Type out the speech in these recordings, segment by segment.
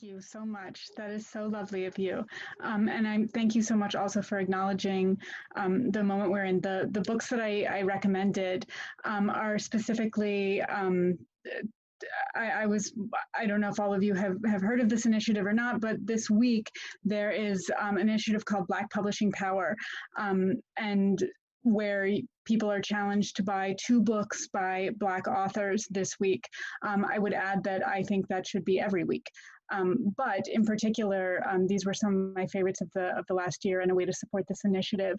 Thank you so much. That is so lovely of you. And I thank you so much also for acknowledging the moment we're in. The books that I recommended are specifically, I don't know if all of you have heard of this initiative or not, but this week there is an initiative called Black Publishing Power, and where people are challenged to buy 2 books by Black authors this week. I would add that I think that should be every week. But in particular, these were some of my favorites of the last year, and a way to support this initiative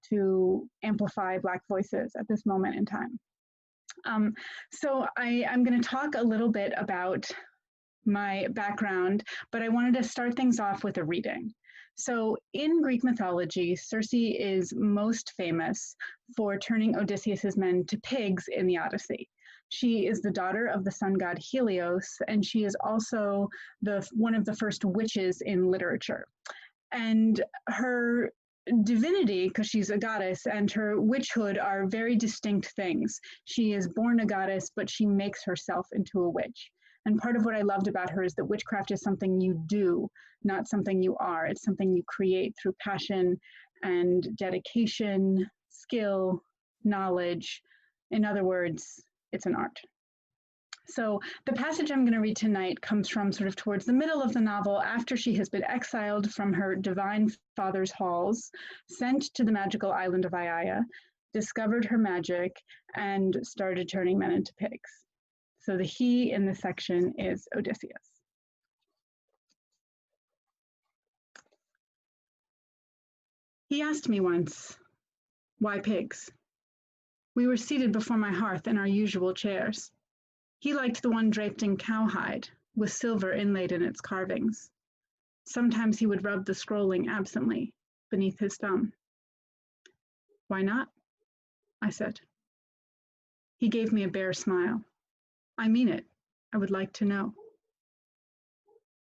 to amplify Black voices at this moment in time. So I'm going to talk a little bit about my background, but I wanted to start things off with a reading. So in Greek mythology, Circe is most famous for turning Odysseus's men to pigs in the Odyssey. She is the daughter of the sun god Helios, and she is also one of the first witches in literature. And her divinity, because she's a goddess, and her witchhood are very distinct things. She is born a goddess, but she makes herself into a witch. And part of what I loved about her is that witchcraft is something you do, not something you are. It's something you create through passion and dedication, skill, knowledge. In other words, it's an art. So the passage I'm going to read tonight comes from sort of towards the middle of the novel, after she has been exiled from her divine father's halls, sent to the magical island of Aiaia, discovered her magic, and started turning men into pigs. So the he in this section is Odysseus. He asked me once, "Why pigs?" We were seated before my hearth in our usual chairs. He liked the one draped in cowhide, with silver inlaid in its carvings. Sometimes he would rub the scrolling absently beneath his thumb. "Why not?" I said. He gave me a bare smile. "I mean it. I would like to know."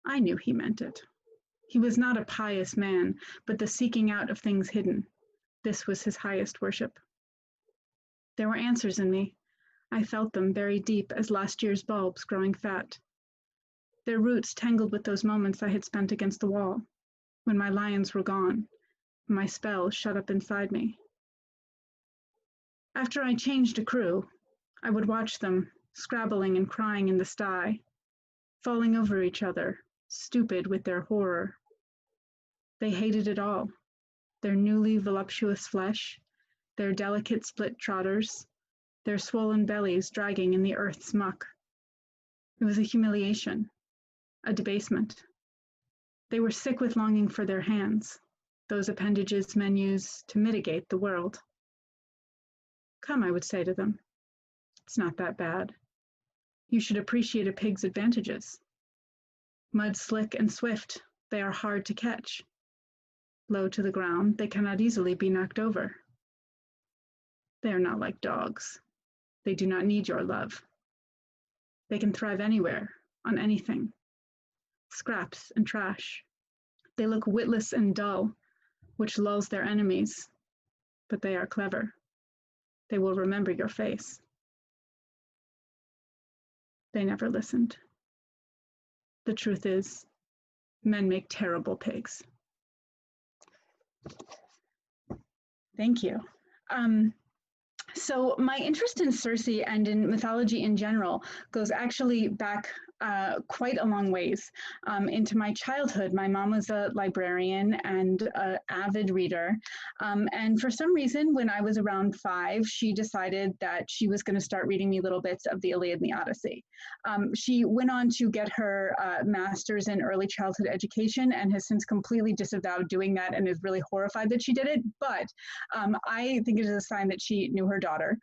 I knew he meant it. He was not a pious man, but the seeking out of things hidden. This was his highest worship. There were answers in me. I felt them buried deep as last year's bulbs growing fat. Their roots tangled with those moments I had spent against the wall, when my lions were gone, my spell shut up inside me. After I changed a crew, I would watch them, scrabbling and crying in the sty, falling over each other, stupid with their horror. They hated it all, their newly voluptuous flesh, their delicate split trotters, their swollen bellies dragging in the earth's muck. It was a humiliation, a debasement. They were sick with longing for their hands, those appendages men use to mitigate the world. Come, I would say to them. It's not that bad. You should appreciate a pig's advantages. Mud slick and swift, they are hard to catch. Low to the ground, they cannot easily be knocked over. They are not like dogs. They do not need your love. They can thrive anywhere, on anything. Scraps and trash. They look witless and dull, which lulls their enemies, but they are clever. They will remember your face. They never listened. The truth is, men make terrible pigs. Thank you. So my interest in Circe and in mythology in general goes actually back quite a long ways into my childhood. My mom was a librarian and an avid reader. And for some reason, when I was around 5, she decided that she was going to start reading me little bits of the Iliad and the Odyssey. She went on to get her master's in early childhood education and has since completely disavowed doing that and is really horrified that she did it. But I think it is a sign that she knew her daughter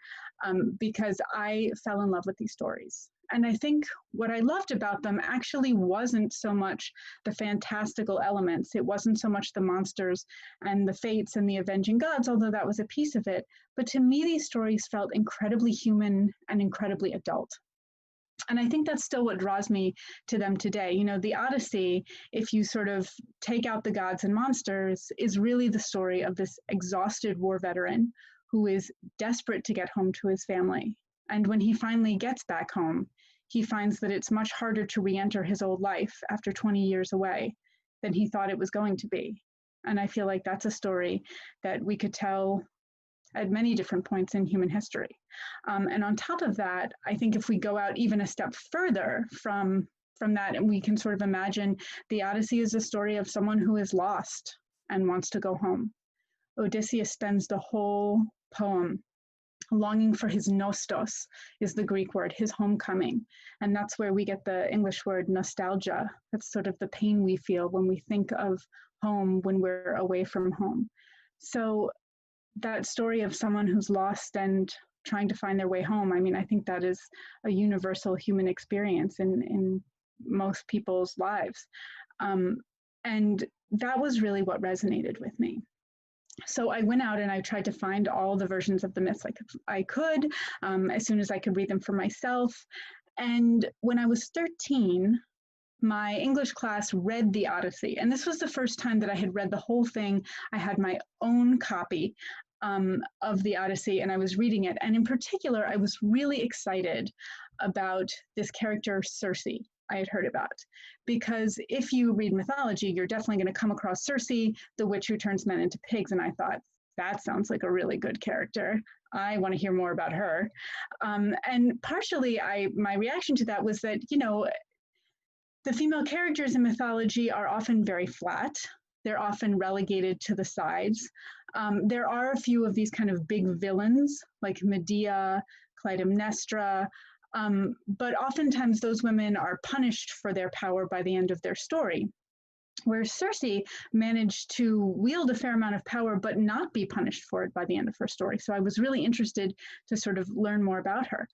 because I fell in love with these stories. And I think what I loved about them actually wasn't so much the fantastical elements. It wasn't so much the monsters and the fates and the avenging gods, although that was a piece of it. But to me, these stories felt incredibly human and incredibly adult. And I think that's still what draws me to them today. You know, the Odyssey, if you sort of take out the gods and monsters, is really the story of this exhausted war veteran who is desperate to get home to his family. And when he finally gets back home, he finds that it's much harder to re-enter his old life after 20 years away than he thought it was going to be. And I feel like that's a story that we could tell at many different points in human history. And on top of that, I think if we go out even a step further from that, and we can sort of imagine the Odyssey is a story of someone who is lost and wants to go home. Odysseus spends the whole poem longing for his nostos, is the Greek word, his homecoming. And that's where we get the English word nostalgia. That's sort of the pain we feel when we think of home when we're away from home. So that story of someone who's lost and trying to find their way home, I mean, I think that is a universal human experience in most people's lives. And that was really what resonated with me. So I went out and I tried to find all the versions of the myths I could as soon as I could read them for myself. And when I was 13, my English class read the Odyssey. And this was the first time that I had read the whole thing. I had my own copy of the Odyssey and I was reading it. And in particular, I was really excited about this character, Circe, I had heard about. Because if you read mythology, you're definitely going to come across Circe, the witch who turns men into pigs. And I thought, that sounds like a really good character. I want to hear more about her. And partially, my reaction to that was that, you know, the female characters in mythology are often very flat. They're often relegated to the sides. There are a few of these kind of big villains, like Medea, Clytemnestra, but oftentimes those women are punished for their power by the end of their story. Whereas Circe managed to wield a fair amount of power, but not be punished for it by the end of her story. So I was really interested to sort of learn more about her.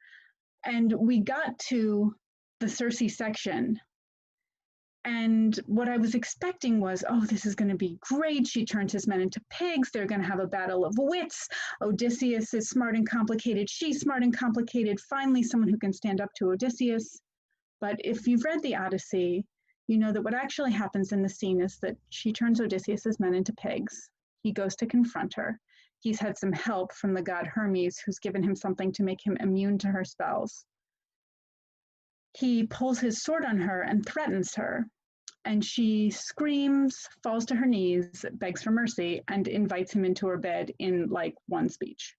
And we got to the Circe section. And what I was expecting was, oh, this is going to be great. She turns his men into pigs. They're going to have a battle of wits. Odysseus is smart and complicated. She's smart and complicated. Finally, someone who can stand up to Odysseus. But if you've read the Odyssey, you know that what actually happens in the scene is that she turns Odysseus's men into pigs. He goes to confront her. He's had some help from the god Hermes, who's given him something to make him immune to her spells. He pulls his sword on her and threatens her. And she screams, falls to her knees, begs for mercy, and invites him into her bed in like one speech.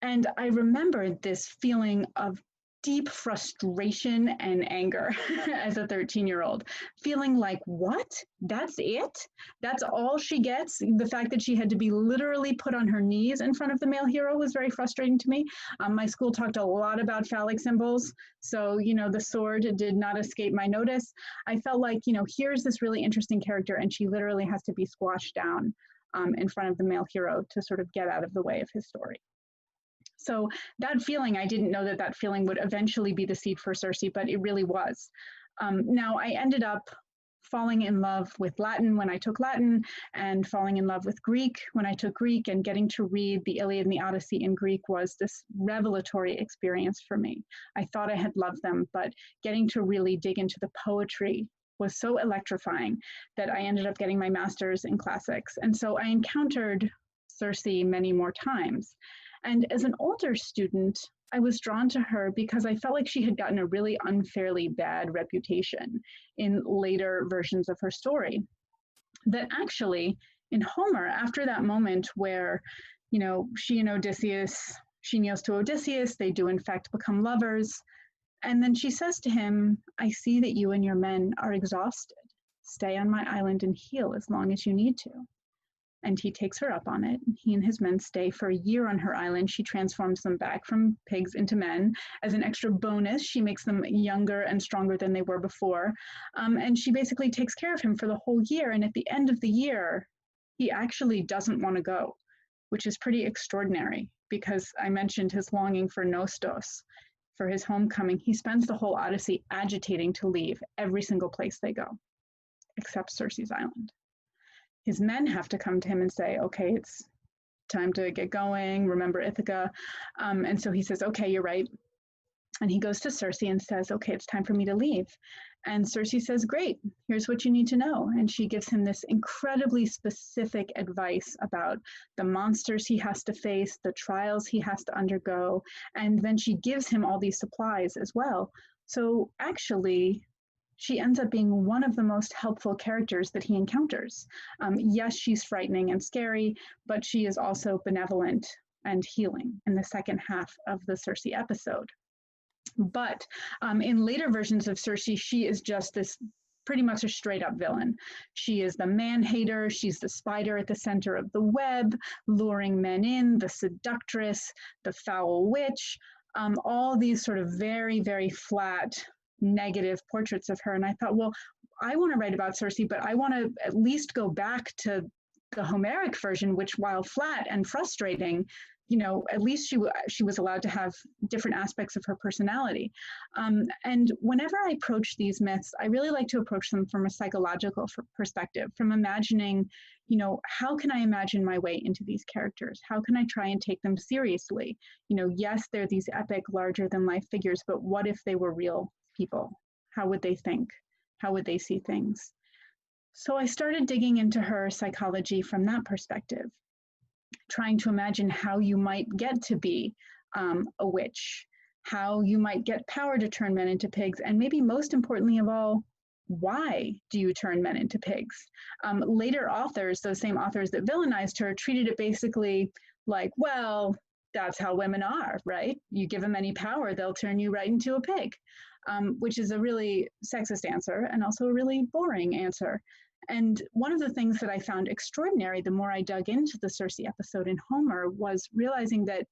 And I remembered this feeling of deep frustration and anger as a 13-year-old, feeling like, what? That's it? That's all she gets? The fact that she had to be literally put on her knees in front of the male hero was very frustrating to me. My school talked a lot about phallic symbols, so, you know, the sword did not escape my notice. I felt like, you know, here's this really interesting character, and she literally has to be squashed down in front of the male hero to sort of get out of the way of his story. So that feeling, I didn't know that that feeling would eventually be the seed for Circe, but it really was. Now, I ended up falling in love with Latin when I took Latin, and falling in love with Greek when I took Greek, and getting to read the Iliad and the Odyssey in Greek was this revelatory experience for me. I thought I had loved them, but getting to really dig into the poetry was so electrifying that I ended up getting my master's in classics. And so I encountered Circe many more times. And as an older student, I was drawn to her because I felt like she had gotten a really unfairly bad reputation in later versions of her story. That actually, in Homer, after that moment where, you know, she and Odysseus, she kneels to Odysseus, they do in fact become lovers. And then she says to him, I see that you and your men are exhausted. Stay on my island and heal as long as you need to. And he takes her up on it. He and his men stay for a year on her island. She transforms them back from pigs into men. As an extra bonus, she makes them younger and stronger than they were before. And she basically takes care of him for the whole year. And at the end of the year, he actually doesn't want to go, which is pretty extraordinary because I mentioned his longing for nostos, for his homecoming. He spends the whole Odyssey agitating to leave every single place they go, except Circe's island. His men have to come to him and say, okay, it's time to get going, remember Ithaca. And so he says, okay, you're right. And he goes to Circe and says, okay, it's time for me to leave. And Circe says, great, here's what you need to know. And she gives him this incredibly specific advice about the monsters he has to face, the trials he has to undergo. And then she gives him all these supplies as well. So actually, she ends up being one of the most helpful characters that he encounters. Yes, she's frightening and scary, but she is also benevolent and healing in the second half of the Circe episode. But in later versions of Circe, she is just this pretty much a straight up villain. She is the man hater. She's the spider at the center of the web, luring men in, the seductress, the foul witch, all these sort of very, very flat, negative portraits of her. And I thought, well, I want to write about Circe, but I want to at least go back to the Homeric version, which, while flat and frustrating, at least she was allowed to have different aspects of her personality. And whenever I approach these myths, I really like to approach them from a psychological perspective, from imagining, how can I imagine my way into these characters? How can I try and take them seriously? Yes, they're these epic, larger than life figures, but what if they were real people? How would they think? How would they see things? So I started digging into her psychology from that perspective, trying to imagine how you might get to be a witch, how you might get power to turn men into pigs, and maybe most importantly of all, why do you turn men into pigs? Later authors, those same authors that villainized her, treated it basically like, well, that's how women are, right? You give them any power, they'll turn you right into a pig, which is a really sexist answer and also a really boring answer. And one of the things that I found extraordinary the more I dug into the Circe episode in Homer was realizing that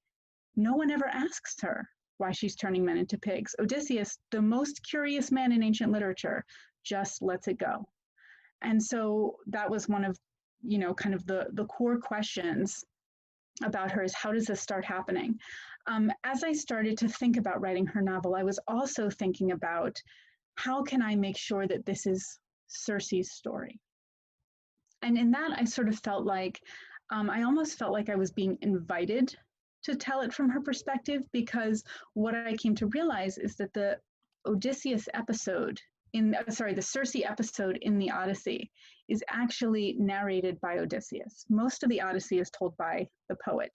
no one ever asks her why she's turning men into pigs. Odysseus, the most curious man in ancient literature, just lets it go. And so that was one of, kind of the core questions about her, is how does this start happening? As I started to think about writing her novel, I was also thinking about how can I make sure that this is Circe's story? And in that, I sort of felt like, I almost felt like I was being invited to tell it from her perspective, because what I came to realize is that the Odysseus episode the Circe episode in the Odyssey is actually narrated by Odysseus. Most of the Odyssey is told by the poet,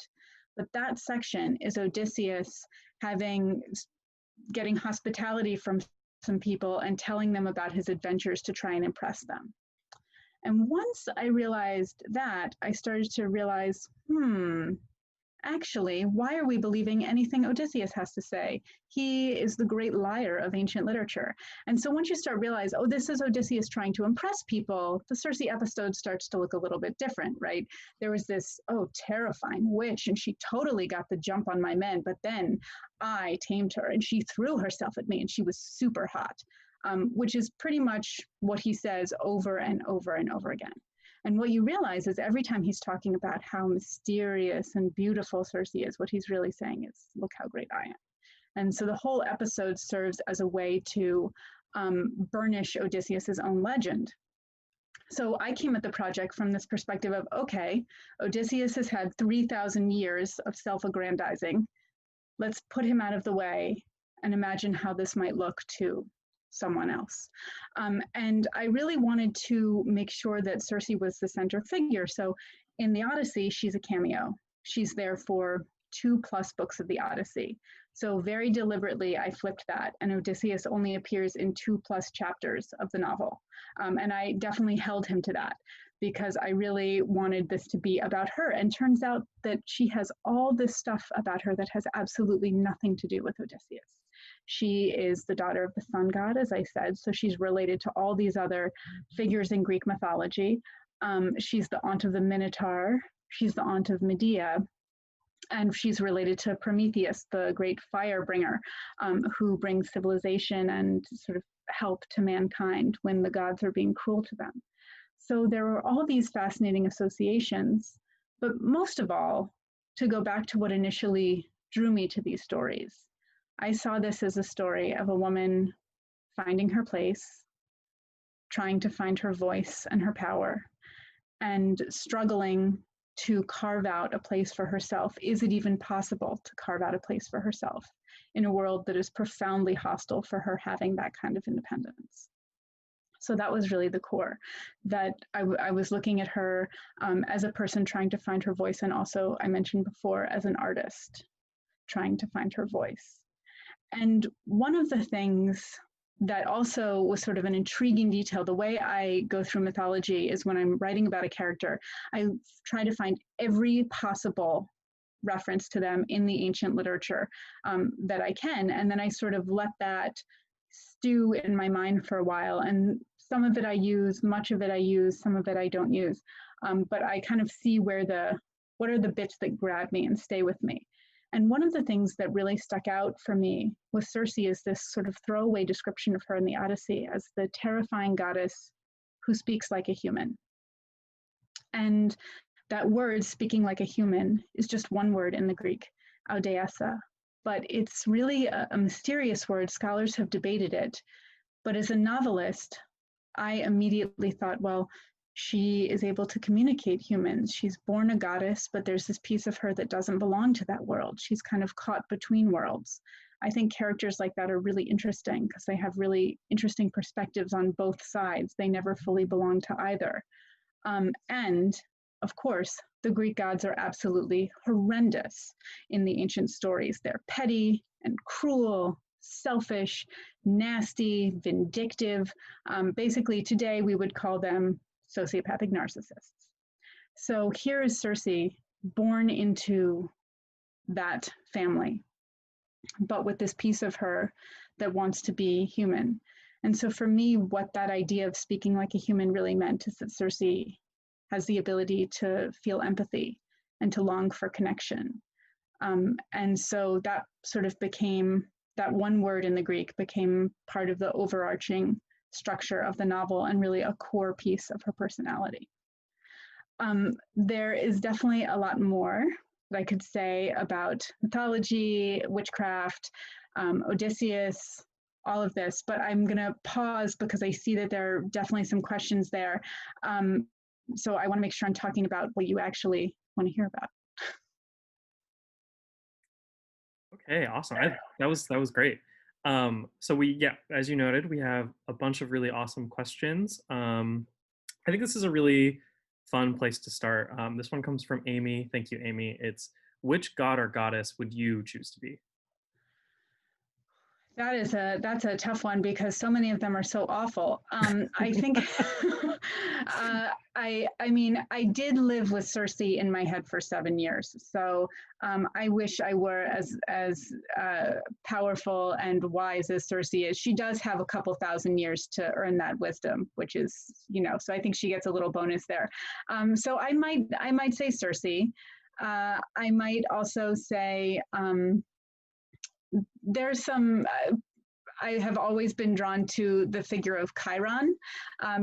but that section is Odysseus getting hospitality from some people and telling them about his adventures to try and impress them. And once I realized that, I started to realize, actually, why are we believing anything Odysseus has to say? He is the great liar of ancient literature. And so once you start realize, this is Odysseus trying to impress people, the Circe episode starts to look a little bit different, right? There was this, terrifying witch, and she totally got the jump on my men, but then I tamed her, and she threw herself at me, and she was super hot, which is pretty much what he says over and over and over again. And what you realize is every time he's talking about how mysterious and beautiful Circe is, what he's really saying is, look how great I am. And so the whole episode serves as a way to burnish Odysseus's own legend. So I came at the project from this perspective of, okay, Odysseus has had 3,000 years of self-aggrandizing. Let's put him out of the way and imagine how this might look to someone else. And I really wanted to make sure that Circe was the center figure. So in the Odyssey, she's a cameo. She's there for 2+ books of the Odyssey. So very deliberately, I flipped that, and Odysseus only appears in 2+ chapters of the novel. And I definitely held him to that, because I really wanted this to be about her. And turns out that she has all this stuff about her that has absolutely nothing to do with Odysseus. She is the daughter of the sun god, as I said, so she's related to all these other figures in Greek mythology. She's the aunt of the Minotaur. She's the aunt of Medea. And she's related to Prometheus, the great fire bringer, who brings civilization and sort of help to mankind when the gods are being cruel to them. So there were all these fascinating associations, but most of all, to go back to what initially drew me to these stories, I saw this as a story of a woman finding her place, trying to find her voice and her power, and struggling to carve out a place for herself. Is it even possible to carve out a place for herself in a world that is profoundly hostile for her having that kind of independence? So that was really the core, that I was looking at her as a person trying to find her voice, and also, I mentioned before, as an artist trying to find her voice. And one of the things that also was sort of an intriguing detail, the way I go through mythology is when I'm writing about a character, I try to find every possible reference to them in the ancient literature that I can. And then I sort of let that stew in my mind for a while. And some of it I use, much of it I use, some of it I don't use. But I kind of see what are the bits that grab me and stay with me. And one of the things that really stuck out for me with Circe is this sort of throwaway description of her in the Odyssey as the terrifying goddess who speaks like a human. And that word, speaking like a human, is just one word in the Greek, audeasa. But it's really a mysterious word. Scholars have debated it. But as a novelist, I immediately thought, well, she is able to communicate humans. She's born a goddess, but there's this piece of her that doesn't belong to that world. She's kind of caught between worlds. I think characters like that are really interesting because they have really interesting perspectives on both sides. They never fully belong to either. And of course, the Greek gods are absolutely horrendous in the ancient stories. They're petty and cruel, selfish, nasty, vindictive. Basically, today we would call them sociopathic narcissists. So here is Circe, born into that family, but with this piece of her that wants to be human. And so for me, what that idea of speaking like a human really meant is that Circe has the ability to feel empathy and to long for connection. And so that sort of became, that one word in the Greek became part of the overarching structure of the novel and really a core piece of her personality. There is definitely a lot more that I could say about mythology, witchcraft, Odysseus, all of this, but I'm going to pause because I see that there are definitely some questions there. So I want to make sure I'm talking about what you actually want to hear about. Okay, awesome. That was great. So as you noted, we have a bunch of really awesome questions. I think this is a really fun place to start. This one comes from Amy. Thank you, Amy. It's, which god or goddess would you choose to be? That's a tough one because so many of them are so awful. I think I mean I did live with Circe in my head for 7 years, so I wish I were as powerful and wise as Circe is. She does have a couple thousand years to earn that wisdom, which is, so I think she gets a little bonus there. So I might say Circe. I might also say. There's some I have always been drawn to the figure of Chiron.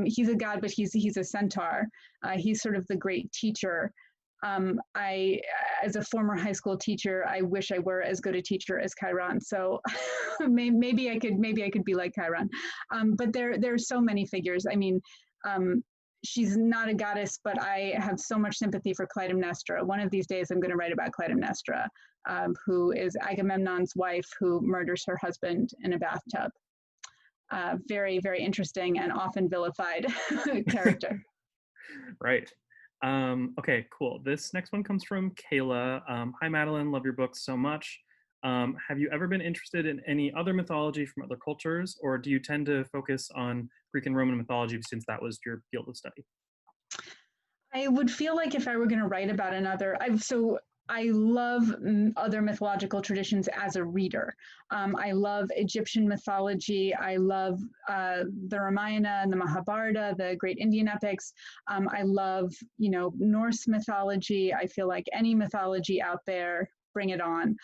He's a god, but he's a centaur. He's sort of the great teacher. As a former high school teacher, I wish I were as good a teacher as Chiron. So maybe I could be like Chiron. But there are so many figures. I mean, she's not a goddess, but I have so much sympathy for Clytemnestra. One of these days, I'm going to write about Clytemnestra, who is Agamemnon's wife who murders her husband in a bathtub. Very, very interesting and often vilified character. Right. Okay, cool. This next one comes from Kayla. Hi, Madeline. Love your books so much. Have you ever been interested in any other mythology from other cultures, or do you tend to focus on Greek and Roman mythology since that was your field of study? I would feel like if I were going to write about another, I love other mythological traditions as a reader. I love Egyptian mythology. I love the Ramayana and the Mahabharata, the great Indian epics. I love, Norse mythology. I feel like any mythology out there, bring it on.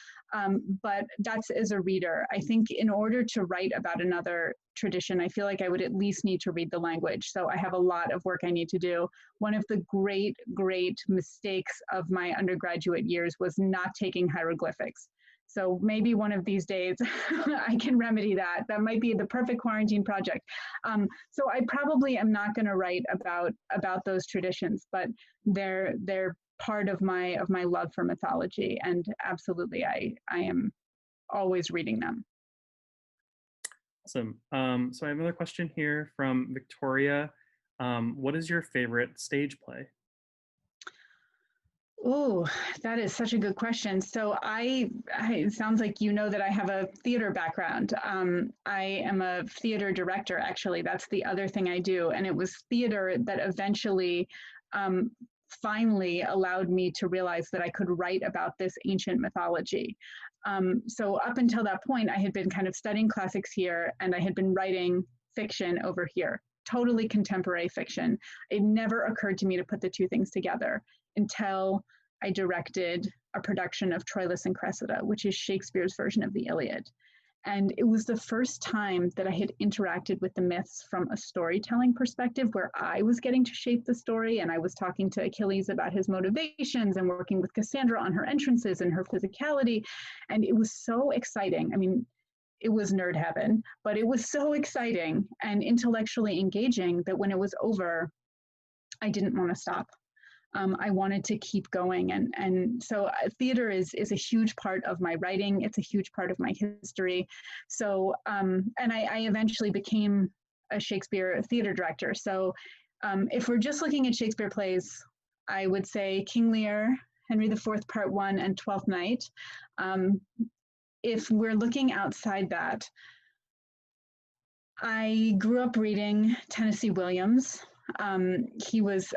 But that's as a reader. I think in order to write about another tradition, I feel like I would at least need to read the language. So I have a lot of work I need to do. One of the great, great mistakes of my undergraduate years was not taking hieroglyphics. So maybe one of these days I can remedy that. That might be the perfect quarantine project. So I probably am not going to write about those traditions, but they're part of my love for mythology, and absolutely I am always reading them. Awesome. So I have another question here from Victoria. What is your favorite stage play? Oh, that is such a good question. So it sounds like you know that I have a theater background. I am a theater director, actually. That's the other thing I do. And it was theater that eventually um, finally allowed me to realize that I could write about this ancient mythology. So up until that point, I had been kind of studying classics here, and I had been writing fiction over here, totally contemporary fiction. It never occurred to me to put the two things together until I directed a production of Troilus and Cressida, which is Shakespeare's version of the Iliad. And it was the first time that I had interacted with the myths from a storytelling perspective, where I was getting to shape the story and I was talking to Achilles about his motivations and working with Cassandra on her entrances and her physicality. And it was so exciting. I mean, it was nerd heaven, but it was so exciting and intellectually engaging that when it was over, I didn't want to stop. I wanted to keep going. And so theater is a huge part of my writing. It's a huge part of my history. So, and I eventually became a Shakespeare theater director. So if we're just looking at Shakespeare plays, I would say King Lear, Henry IV, Part 1, and Twelfth Night. If we're looking outside that, I grew up reading Tennessee Williams. He was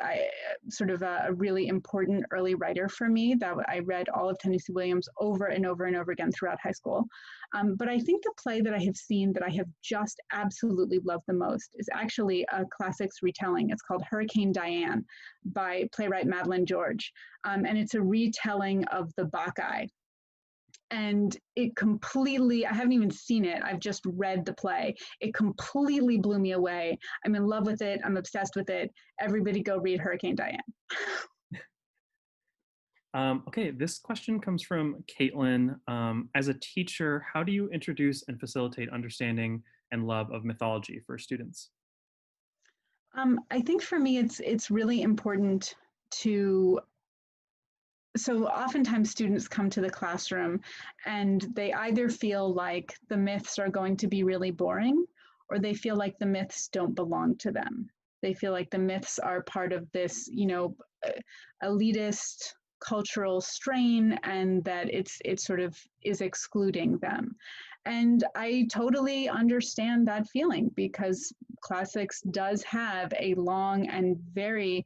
sort of a really important early writer for me. That I read all of Tennessee Williams over and over and over again throughout high school. But I think the play that I have seen that I have just absolutely loved the most is actually a classics retelling. It's called Hurricane Diane by playwright Madeline George. And it's a retelling of the Bacchae. And it completely, I haven't even seen it, I've just read the play. It completely blew me away. I'm in love with it. I'm obsessed with it. Everybody go read Hurricane Diane. Okay, this question comes from Caitlin. As a teacher, how do you introduce and facilitate understanding and love of mythology for students? I think for me, it's really important to, so oftentimes students come to the classroom and they either feel like the myths are going to be really boring, or they feel like the myths don't belong to them. They feel like the myths are part of this, elitist cultural strain, and that it sort of is excluding them. And I totally understand that feeling, because classics does have a long and very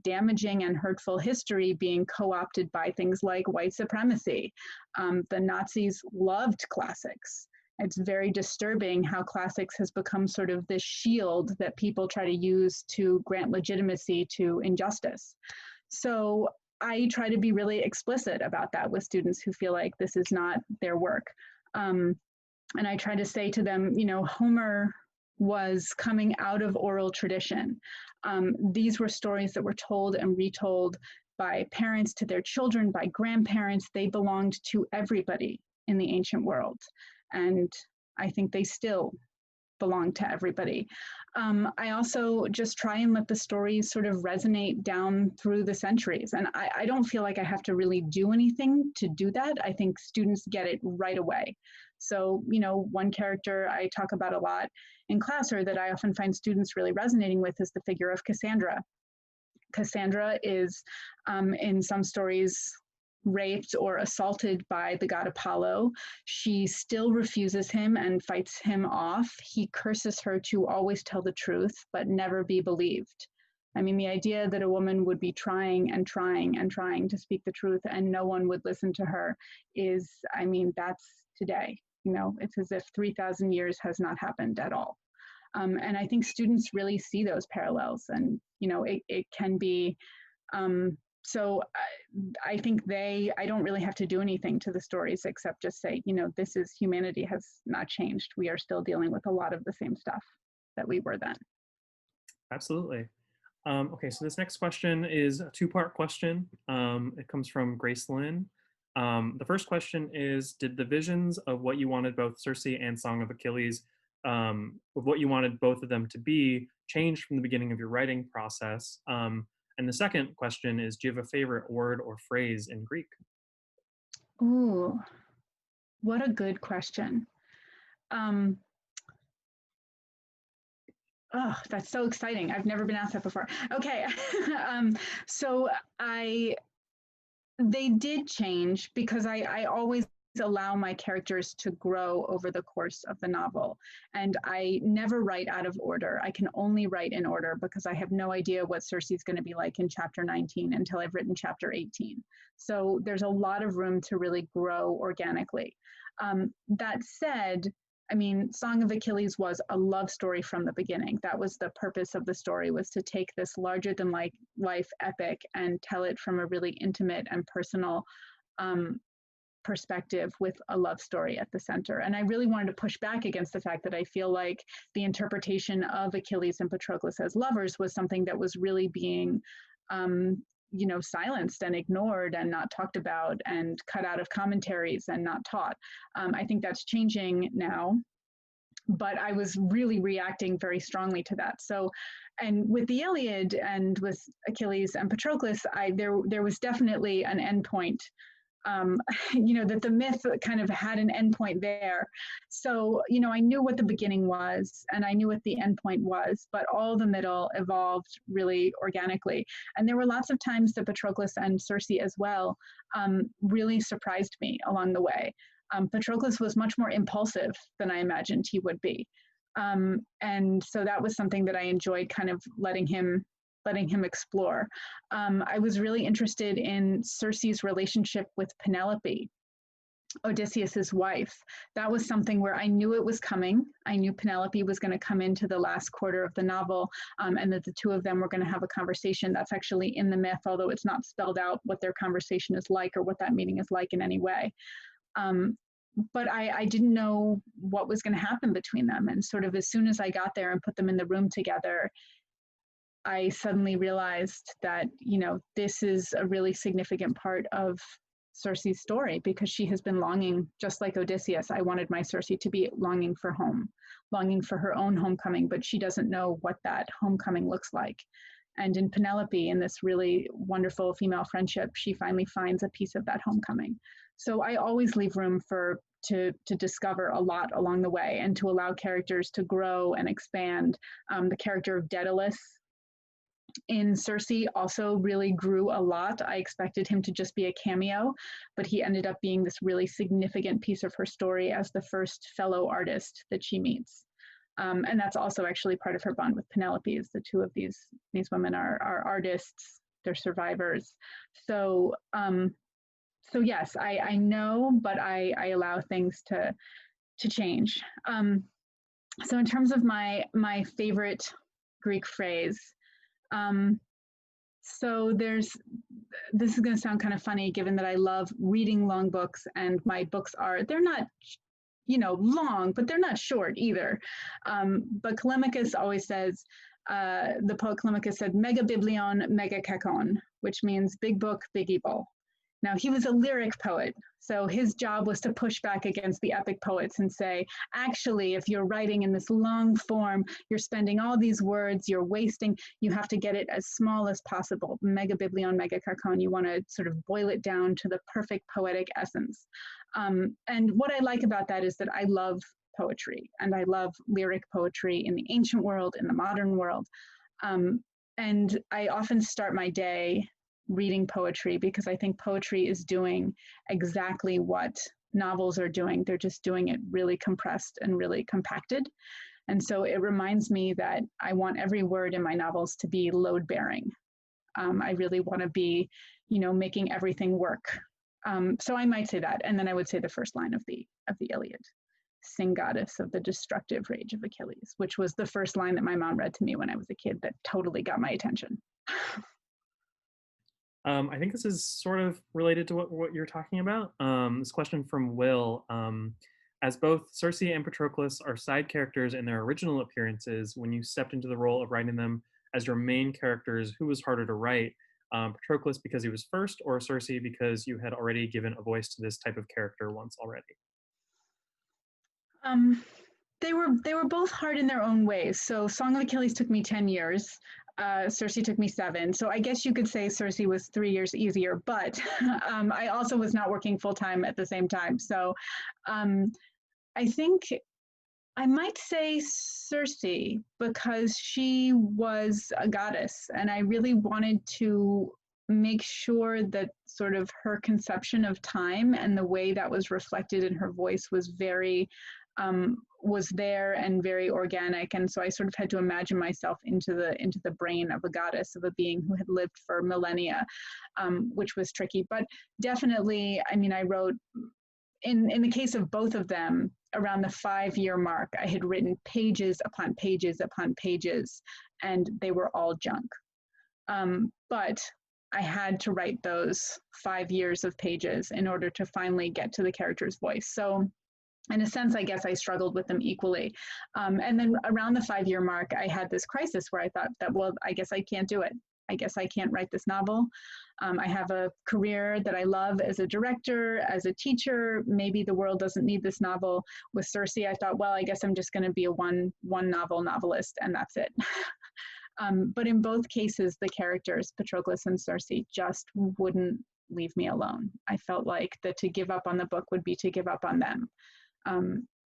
damaging and hurtful history, being co-opted by things like white supremacy. The Nazis loved classics. It's very disturbing how classics has become sort of this shield that people try to use to grant legitimacy to injustice. So I try to be really explicit about that with students who feel like this is not their work. And I try to say to them, Homer was coming out of oral tradition. These were stories that were told and retold by parents to their children, by grandparents. They belonged to everybody in the ancient world. And I think they still belong to everybody. I also just try and let the stories sort of resonate down through the centuries. And I don't feel like I have to really do anything to do that. I think students get it right away. So, one character I talk about a lot in class, or that I often find students really resonating with, is the figure of Cassandra. Cassandra is, in some stories, raped or assaulted by the god Apollo. She still refuses him and fights him off. He curses her to always tell the truth, but never be believed. I mean, the idea that a woman would be trying and trying and trying to speak the truth and no one would listen to her is, that's today. It's as if 3,000 years has not happened at all. And I think students really see those parallels, and, it can be, so I think I don't really have to do anything to the stories except just say, this is, humanity has not changed. We are still dealing with a lot of the same stuff that we were then. Absolutely. Okay, so this next question is a two-part question. It comes from Grace Lynn. The first question is, did the visions of what you wanted both Circe and Song of Achilles, of what you wanted both of them to be, change from the beginning of your writing process? And the second question is, do you have a favorite word or phrase in Greek? Ooh, what a good question. Oh, that's so exciting. I've never been asked that before. Okay. So they did change because I always allow my characters to grow over the course of the novel. And I never write out of order. I can only write in order because I have no idea what Circe is going to be like in chapter 19 until I've written chapter 18. So there's a lot of room to really grow organically. That said, I mean, Song of Achilles was a love story from the beginning. That was the purpose of the story, was to take this larger than life epic and tell it from a really intimate and personal perspective with a love story at the center. And I really wanted to push back against the fact that I feel like the interpretation of Achilles and Patroclus as lovers was something that was really being silenced and ignored and not talked about and cut out of commentaries and not taught. I think that's changing now, but I was really reacting very strongly to that. So, and with the Iliad and with Achilles and Patroclus, there was definitely an endpoint. That the myth kind of had an endpoint there. So, I knew what the beginning was and I knew what the endpoint was, but all the middle evolved really organically. And there were lots of times that Patroclus and Circe as well really surprised me along the way. Patroclus was much more impulsive than I imagined he would be. And so that was something that I enjoyed kind of letting him explore. I was really interested in Circe's relationship with Penelope, Odysseus's wife. That was something where I knew it was coming. I knew Penelope was going to come into the last quarter of the novel, and that the two of them were going to have a conversation. That's actually in the myth, although it's not spelled out what their conversation is like or what that meeting is like in any way. But I didn't know what was going to happen between them. And sort of as soon as I got there and put them in the room together, I suddenly realized that, this is a really significant part of Circe's story because she has been longing, just like Odysseus. I wanted my Circe to be longing for home, longing for her own homecoming, but she doesn't know what that homecoming looks like. And in Penelope, in this really wonderful female friendship, she finally finds a piece of that homecoming. So I always leave room to discover a lot along the way and to allow characters to grow and expand. The character of Daedalus in Circe also really grew a lot. I expected him to just be a cameo, but he ended up being this really significant piece of her story as the first fellow artist that she meets. And that's also actually part of her bond with Penelope, is the two of these women are artists, they're survivors. So yes, I know, but I allow things to change. So in terms of my favorite Greek phrase, so this is going to sound kind of funny given that I love reading long books and my books they're not, long, but they're not short either. But Callimachus always says, the poet Callimachus said, mega biblion, mega kakon, which means big book, big evil. Now, he was a lyric poet, so his job was to push back against the epic poets and say, actually, if you're writing in this long form, you're spending all these words, you're wasting, you have to get it as small as possible. Mega biblion, mega kakon, you want to sort of boil it down to the perfect poetic essence. And what I like about that is that I love poetry, and I love lyric poetry in the ancient world, in the modern world. And I often start my day reading poetry because I think poetry is doing exactly what novels are doing. They're just doing it really compressed and really compacted. And so it reminds me that I want every word in my novels to be load bearing. I really want to be, making everything work. So I might say that. And then I would say the first line of the Iliad, sing goddess of the destructive rage of Achilles, which was the first line that my mom read to me when I was a kid that totally got my attention. I think this is sort of related to what you're talking about. This question from Will. As both Circe and Patroclus are side characters in their original appearances, when you stepped into the role of writing them as your main characters, who was harder to write? Patroclus because he was first, or Circe because you had already given a voice to this type of character once already? They were both hard in their own ways. So Song of Achilles took me 10 years. Circe took me 7. So I guess you could say Circe was 3 years easier, but I also was not working full time at the same time. So I think I might say Circe, because she was a goddess, and I really wanted to make sure that sort of her conception of time and the way that was reflected in her voice was very was there and very organic. And so I sort of had to imagine myself into the brain of a goddess, of a being who had lived for millennia, which was tricky. But definitely, I mean, I wrote in the case of both of them, around the 5-year mark, I had written pages upon pages upon pages, and they were all junk. But I had to write those 5 years of pages in order to finally get to the character's voice. So in a sense, I guess I struggled with them equally. And then around the 5-year mark, I had this crisis where I thought that, well, I guess I can't do it. I guess I can't write this novel. I have a career that I love as a director, as a teacher. Maybe the world doesn't need this novel. With Circe, I thought, well, I guess I'm just going to be a one novel novelist, and that's it. But in both cases, the characters, Patroclus and Circe, just wouldn't leave me alone. I felt like that to give up on the book would be to give up on them.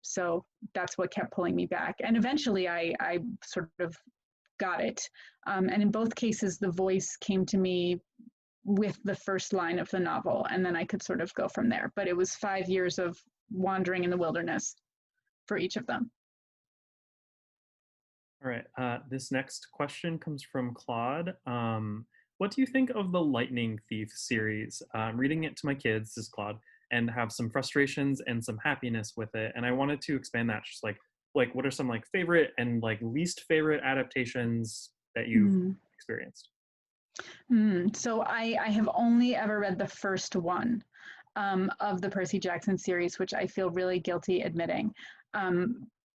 So that's what kept pulling me back. And eventually I sort of got it. And in both cases, the voice came to me with the first line of the novel, and then I could sort of go from there. But it was 5 years of wandering in the wilderness for each of them. All right. This next question comes from Claude. What do you think of the Lightning Thief series? I'm reading it to my kids, this is Claude, and have some frustrations and some happiness with it. And I wanted to expand that, just like what are some like favorite and like least favorite adaptations that you've experienced? So I have only ever read the first one of the Percy Jackson series, which I feel really guilty admitting,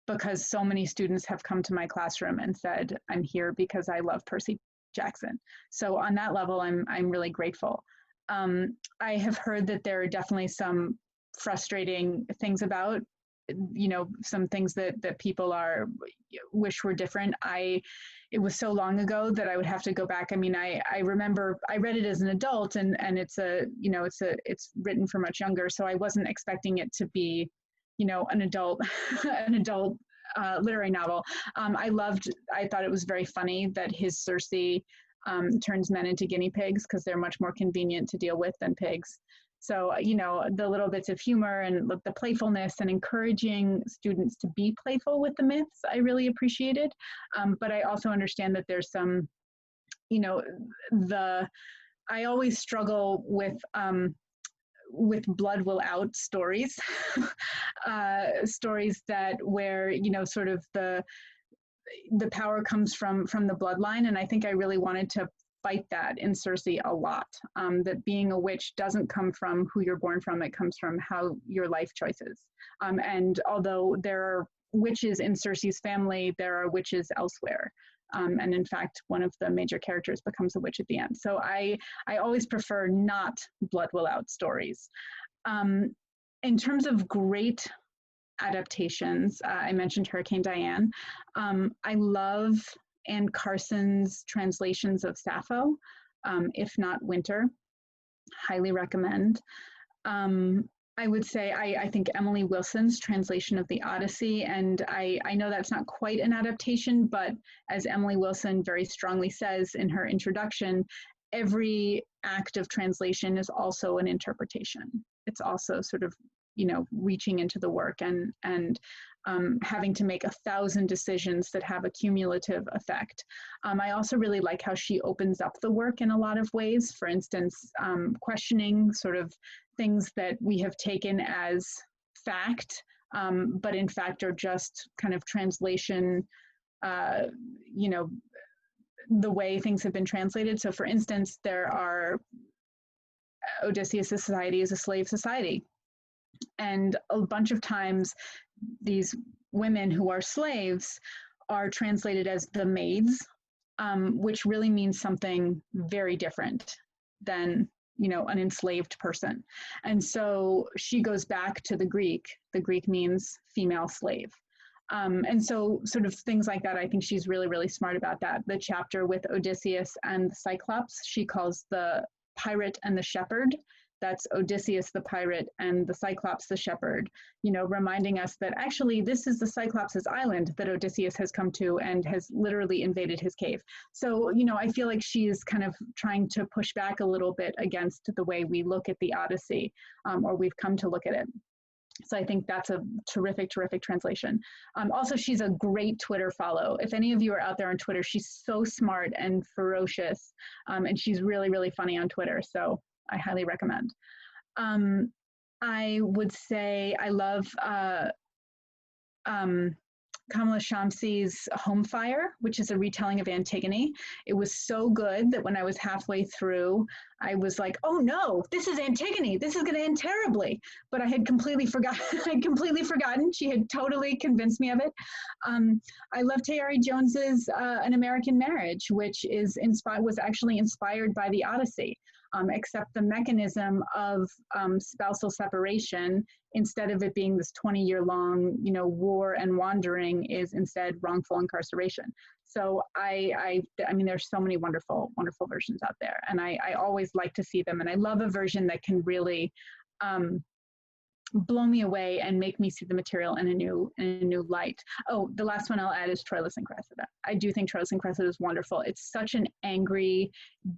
because so many students have come to my classroom and said, I'm here because I love Percy Jackson. So on that level, I'm really grateful. I have heard that there are definitely some frustrating things about, some things that people wish were different. It was so long ago that I would have to go back. I mean, I remember I read it as an adult, and it's it's written for much younger. So I wasn't expecting it to be, an adult, an adult literary novel. I thought it was very funny that his Circe turns men into guinea pigs because they're much more convenient to deal with than pigs. So, the little bits of humor and the playfulness and encouraging students to be playful with the myths, I really appreciated. But I also understand that there's some, I always struggle with blood will out stories, stories where, sort of the power comes from the bloodline. And I think I really wanted to fight that in Circe a lot, that being a witch doesn't come from who you're born from, it comes from how your life choices. And although there are witches in Circe's family, there are witches elsewhere. And in fact, one of the major characters becomes a witch at the end. So I always prefer not blood will out stories. In terms of great adaptations, I mentioned Hurricane Diane. I love Anne Carson's translations of Sappho, if not Winter. Highly recommend. I would say I think Emily Wilson's translation of the Odyssey, and I know that's not quite an adaptation, but as Emily Wilson very strongly says in her introduction, every act of translation is also an interpretation. It's also sort of, reaching into the work and having to make 1,000 decisions that have a cumulative effect. I also really like how she opens up the work in a lot of ways. For instance, questioning sort of things that we have taken as fact, but in fact are just kind of translation, the way things have been translated. So for instance, Odysseus' society is a slave society. And a bunch of times these women who are slaves are translated as the maids, which really means something very different than, an enslaved person. And so she goes back to the Greek. The Greek means female slave. And so sort of things like that, I think she's really, really smart about that. The chapter with Odysseus and the Cyclops, she calls the pirate and the shepherd That's Odysseus the pirate and the Cyclops the shepherd, reminding us that actually this is the Cyclops' island that Odysseus has come to and has literally invaded his cave. So, I feel like she is kind of trying to push back a little bit against the way we look at the Odyssey, or we've come to look at it. So I think that's a terrific, terrific translation. Also, she's a great Twitter follow. If any of you are out there on Twitter, she's so smart and ferocious, and she's really, really funny on Twitter. So I highly recommend. I would say I love Kamala Shamsi's Home Fire, which is a retelling of Antigone. It was so good that when I was halfway through, I was like, oh no, this is Antigone. This is going to end terribly. But I had completely forgotten. I'd completely forgotten. She had totally convinced me of it. I love Tayari Jones's An American Marriage, which was actually inspired by the Odyssey. Except the mechanism of spousal separation, instead of it being this 20-year-long, war and wandering, is instead wrongful incarceration. So I mean, there's so many wonderful, wonderful versions out there, and I always like to see them. And I love a version that can really blow me away and make me see the material in a new light. Oh, the last one I'll add is Troilus and Cressida. I do think Troilus and Cressida is wonderful. It's such an angry,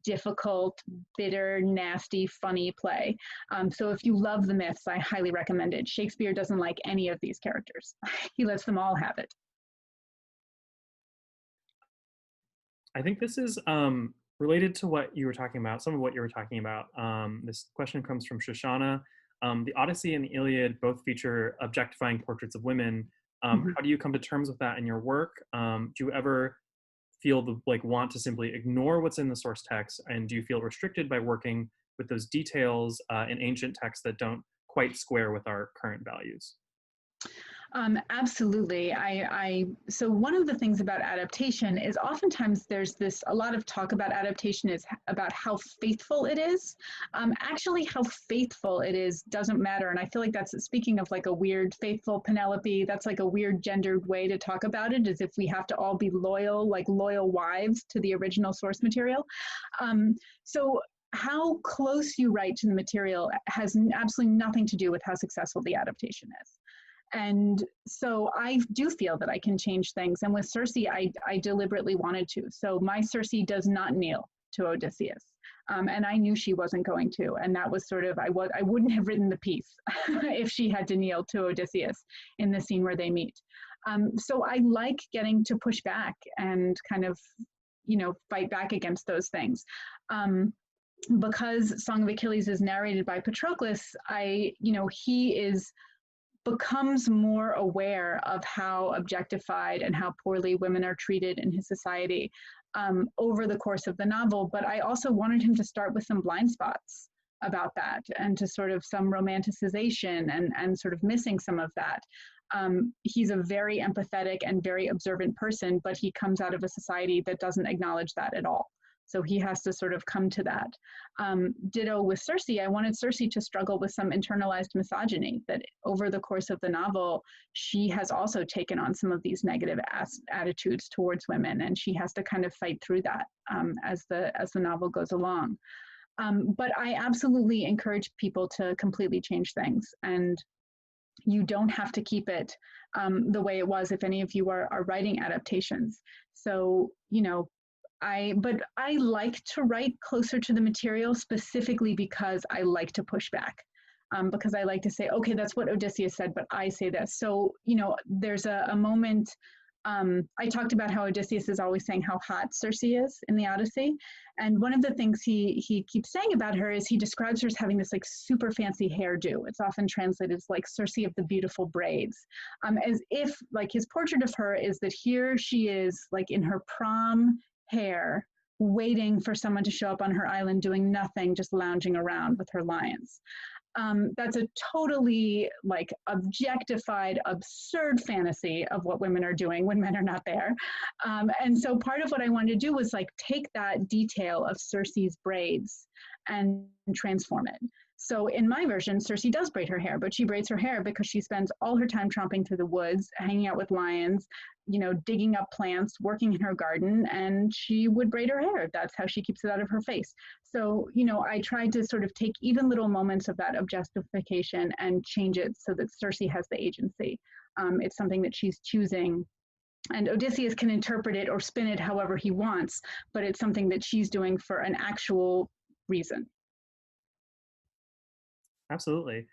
difficult, bitter, nasty, funny play. So if you love the myths, I highly recommend it. Shakespeare doesn't like any of these characters. He lets them all have it. I think this is related to what you were talking about, some of what you were talking about. This question comes from Shoshana. The Odyssey and the Iliad both feature objectifying portraits of women. How do you come to terms with that in your work? Do you ever feel want to simply ignore what's in the source text? And do you feel restricted by working with those details in ancient texts that don't quite square with our current values? Absolutely. So one of the things about adaptation is oftentimes there's a lot of talk about adaptation is about how faithful it is. Actually, how faithful it is doesn't matter. And I feel like that's, speaking of like a weird faithful Penelope, that's like a weird gendered way to talk about it, as if we have to all be loyal, like loyal wives to the original source material. So how close you write to the material has absolutely nothing to do with how successful the adaptation is. And so I do feel that I can change things. And with Circe, I deliberately wanted to. So my Circe does not kneel to Odysseus. And I knew she wasn't going to. And that was sort of, I wouldn't have written the piece if she had to kneel to Odysseus in the scene where they meet. So I like getting to push back and kind of, fight back against those things. Because Song of Achilles is narrated by Patroclus, he becomes more aware of how objectified and how poorly women are treated in his society over the course of the novel. But I also wanted him to start with some blind spots about that, and to sort of some romanticization and sort of missing some of that. He's a very empathetic and very observant person, but he comes out of a society that doesn't acknowledge that at all. So he has to sort of come to that. Ditto with Circe. I wanted Circe to struggle with some internalized misogyny, that over the course of the novel, she has also taken on some of these negative attitudes towards women, and she has to kind of fight through that as the novel goes along. But I absolutely encourage people to completely change things, and you don't have to keep it the way it was if any of you are writing adaptations. So, but I like to write closer to the material, specifically because I like to push back, because I like to say, okay, that's what Odysseus said, but I say this. So, there's a moment, I talked about how Odysseus is always saying how hot Circe is in the Odyssey. And one of the things he keeps saying about her is he describes her as having this like super fancy hairdo. It's often translated as like Circe of the beautiful braids, as if like his portrait of her is that here she is like in her prom hair, waiting for someone to show up on her island doing nothing, just lounging around with her lions. That's a totally like objectified, absurd fantasy of what women are doing when men are not there. And so part of what I wanted to do was like take that detail of Circe's braids and transform it. So in my version, Circe does braid her hair, but she braids her hair because she spends all her time tromping through the woods, hanging out with lions, digging up plants, working in her garden, and she would braid her hair. That's how she keeps it out of her face. So, I tried to sort of take even little moments of that objectification and change it so that Circe has the agency. It's something that she's choosing, and Odysseus can interpret it or spin it however he wants, but it's something that she's doing for an actual reason. Absolutely.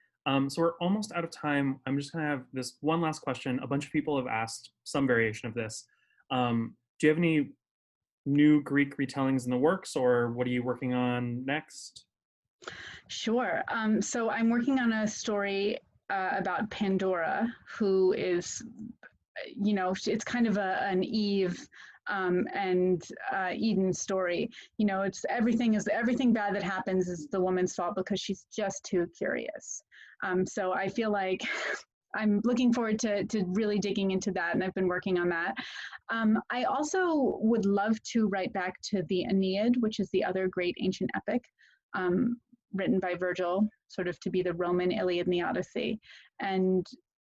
So we're almost out of time. I'm just gonna have this one last question. A bunch of people have asked some variation of this. Do you have any new Greek retellings in the works, or what are you working on next? Sure. So I'm working on a story about Pandora, who is, it's kind of an Eve and Eden story. It's everything bad that happens is the woman's fault because she's just too curious. So I feel like I'm looking forward to really digging into that, and I've been working on that. I also would love to write back to the Aeneid, which is the other great ancient epic, written by Virgil, sort of to be the Roman Iliad and the Odyssey. And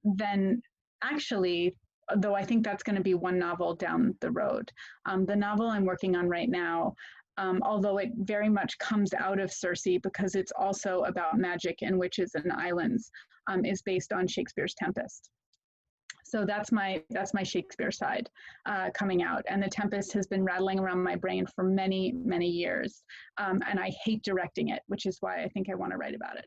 then actually, though I think that's going to be one novel down the road, the novel I'm working on right now, although it very much comes out of Circe because it's also about magic and witches and islands, is based on Shakespeare's Tempest. So that's my Shakespeare side coming out. And the Tempest has been rattling around my brain for many, many years. And I hate directing it, which is why I think I want to write about it.